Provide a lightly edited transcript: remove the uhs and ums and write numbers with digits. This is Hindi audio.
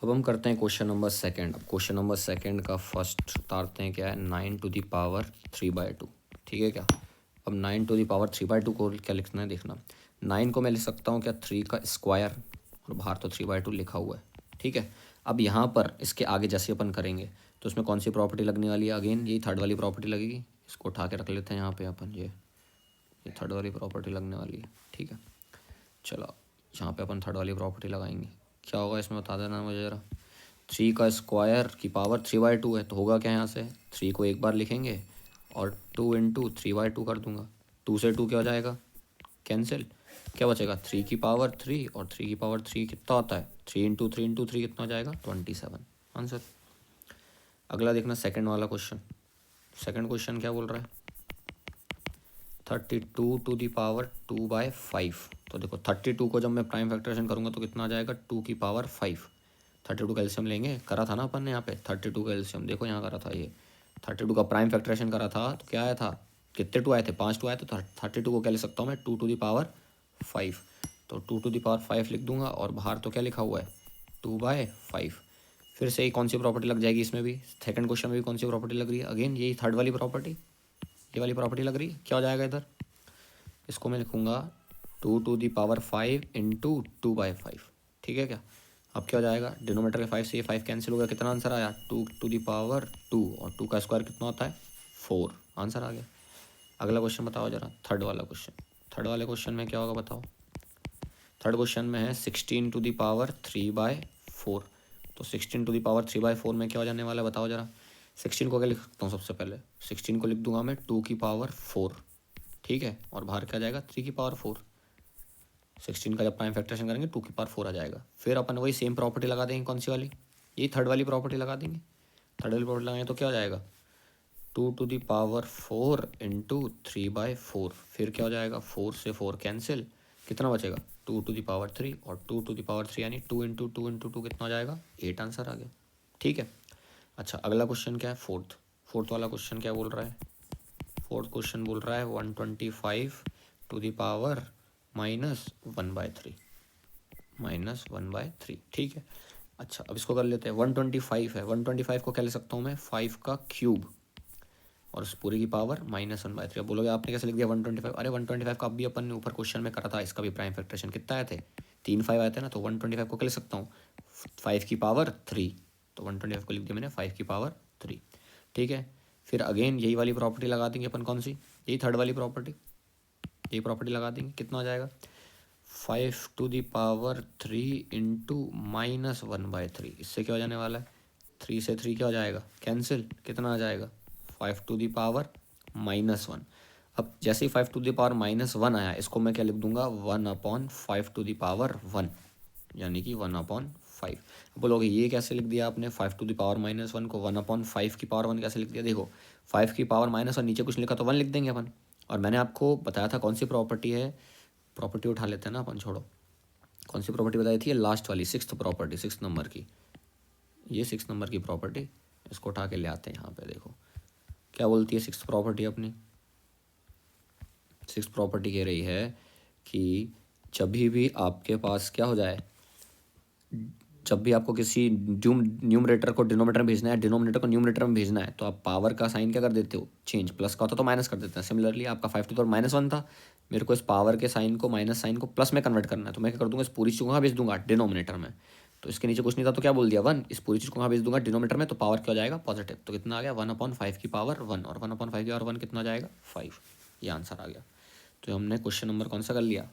अब हम करते हैं क्वेश्चन नंबर सेकंड। अब क्वेश्चन नंबर सेकंड का फर्स्ट उतारते हैं, क्या है 9⁻3/2। ठीक है क्या। अब 9⁻3/2 को क्या लिखना है देखना। 9 को मैं लिख सकता हूँ क्या 3 का स्क्वायर, और बाहर तो 3/2 लिखा हुआ है। ठीक है। अब यहाँ पर इसके आगे जैसे अपन करेंगे तो इसमें कौन सी प्रॉपर्टी लगने वाली है, अगेन यही थर्ड वाली प्रॉपर्टी लगेगी। इसको उठा के रख लेते हैं यहाँ पे अपन, ये थर्ड वाली प्रॉपर्टी लगने वाली है। ठीक है, चलो यहाँ पे अपन थर्ड वाली प्रॉपर्टी लगाएंगे। क्या होगा इसमें बता देना मुझे ज़रा। 3 का स्क्वायर की पावर 3/2 है, तो होगा क्या, यहाँ से 3 को एक बार लिखेंगे और 2 इंटू 3/2 कर दूंगा। 2 से 2 क्या हो जाएगा, कैंसिल। क्या बचेगा 3 की पावर 3, और 3 की पावर 3 कितना होता है, 3 इंटू 3 इंटू 3 कितना हो जाएगा 27 आंसर। अगला देखना सेकंड वाला क्वेश्चन। सेकंड क्वेश्चन क्या बोल रहा है, 32⁻2/5। तो देखो 32 को जब मैं प्राइम फैक्टराइजेशन करूँगा तो कितना आ जाएगा 2 की पावर 5। 32 का एलसीएम लेंगे, करा था ना अपन ने यहाँ पे 32 का एलसीएम, देखो यहाँ करा था ये 32 का प्राइम फैक्टराइजेशन करा था। तो क्या आया था, कितने 2 आए थे, 5 2 आए थे। तो 32 को क्या लिख सकता हूँ मैं 2⁻5। तो 2⁻5 लिख दूंगा, और बाहर तो क्या लिखा हुआ है 2/5। फिर से ही कौन सी प्रॉपर्टी लग जाएगी इसमें भी, सेकंड क्वेश्चन में भी कौन सी प्रॉपर्टी लग रही है, अगेन यही थर्ड वाली प्रॉपर्टी, ये वाली प्रॉपर्टी लग रही है। क्या हो जाएगा इधर, इसको मैं लिखूंगा 2⁻5 इंटू 2/5। ठीक है क्या। अब क्या हो जाएगा, डिनोमीटर के 5 से ये 5 कैंसिल हो गया, कितना आंसर आया 2⁻2, और 2 का स्क्वायर कितना होता है 4, आंसर आ गया। अगला क्वेश्चन बताओ जरा, थर्ड वाला क्वेश्चन। थर्ड वाले क्वेश्चन में क्या होगा बताओ। थर्ड क्वेश्चन में है 16⁻3/4। तो 16⁻3/4 में क्या हो जाने वाला है बताओ जरा। 16 को क्या लिख सकता हूँ, सबसे पहले 16 को लिख दूंगा मैं 2 की पावर 4। ठीक है, और बाहर क्या जाएगा 3 की पावर 4। 16 का जब प्राइम फैक्टरेशन करेंगे 2 की पावर 4 आ जाएगा। फिर अपन वही सेम प्रॉपर्टी लगा देंगे, कौन सी वाली, यही थर्ड वाली प्रॉपर्टी लगा देंगे। थर्ड वाली प्रॉपर्टी लगाएंगे तो क्या हो जाएगा 2⁻4 इंटू 3/4। फिर क्या हो जाएगा 4 से 4 कैंसिल, कितना बचेगा 2⁻3, और 2⁻3 यानी 2 इंटू 2 इंटू 2 कितना हो जाएगा 8, आंसर आ गया। ठीक है। अच्छा अगला क्वेश्चन क्या है, फोर्थ वाला क्वेश्चन क्या बोल रहा है। फोर्थ क्वेश्चन बोल रहा है 125 -1/3 ठीक है। अच्छा अब इसको कर लेते हैं, 125 है, 125 को क्या ले सकता हूँ मैं 5 का क्यूब, और उस पूरी की पावर -1/3। अब बोलोगे आपने कैसे लिख दिया 125, अरे 125 का अब भी अपन ने ऊपर क्वेश्चन में करा था, इसका भी प्राइम फैक्टरेशन कितना आए थे 3 5 आए थे ना। तो 125 को क्या लिख सकता हूँ 5 की पावर 3। तो 125 को लिख दिया मैंने 5 की पावर 3। ठीक है। फिर अगेन यही वाली प्रॉपर्टी लगा देंगे अपन, कौन सी, यही थर्ड वाली प्रॉपर्टी, यही प्रॉपर्टी लगा देंगे। कितना हो जाएगा 5⁻3 इंटू -1/3। इससे क्या हो जाने वाला है 3 से 3 क्या हो जाएगा कैंसिल, कितना आ जाएगा 5⁻1। अब जैसे ही 5⁻−1 आया, इसको मैं क्या लिख दूंगा 1/5⁻1, यानी कि 1/5। बोलोगे ये कैसे लिख दिया आपने 5⁻−1 को 1/5 की पावर 1 कैसे लिख दिया। देखो 5 की पावर -1 नीचे कुछ लिखा तो 1 लिख देंगे अपन, और मैंने आपको बताया था कौन सी प्रॉपर्टी है, प्रॉपर्टी उठा लेते हैं ना अपन, छोड़ो कौन सी प्रॉपर्टी बताई थी, लास्ट वाली 6th प्रॉपर्टी, 6 नंबर की, ये 6 नंबर की प्रॉपर्टी। इसको उठा के ले आते हैं यहाँ पे। देखो क्या बोलती है 6th प्रॉपर्टी अपनी। 6th प्रॉपर्टी कह रही है कि जब भी आपके पास क्या हो जाए, जब भी आपको किसी न्यूमरेटर को डिनोमिनेटर में भेजना है, डिनोमिनेटर को न्यूमरेटर में भेजना है, तो आप पावर का साइन क्या कर देते हो चेंज, प्लस का होता तो माइनस कर देते हैं। सिमिलरली आपका 5⁻1 था, मेरे को इस पावर के साइन को माइनस साइन को प्लस में कन्वर्ट करना है, तो मैं क्या कर दूंगा इस पूरी चीज़ को कहाँ भेज दूंगा डिनोमिनेटर में। तो इसके नीचे कुछ नहीं था तो क्या बोल दिया 1, इस पूरी चीज़ को कहाँ भेज दूंगा डिनोमिनेटर में, तो पावर क्या हो जाएगा पॉजिटिव। तो कितना आ गया 1/5 की पावर 1, और 1/5 की पावर 1 कितना आ जाएगा 5, ये आंसर आ गया। तो हमने क्वेश्चन नंबर कौन सा कर लिया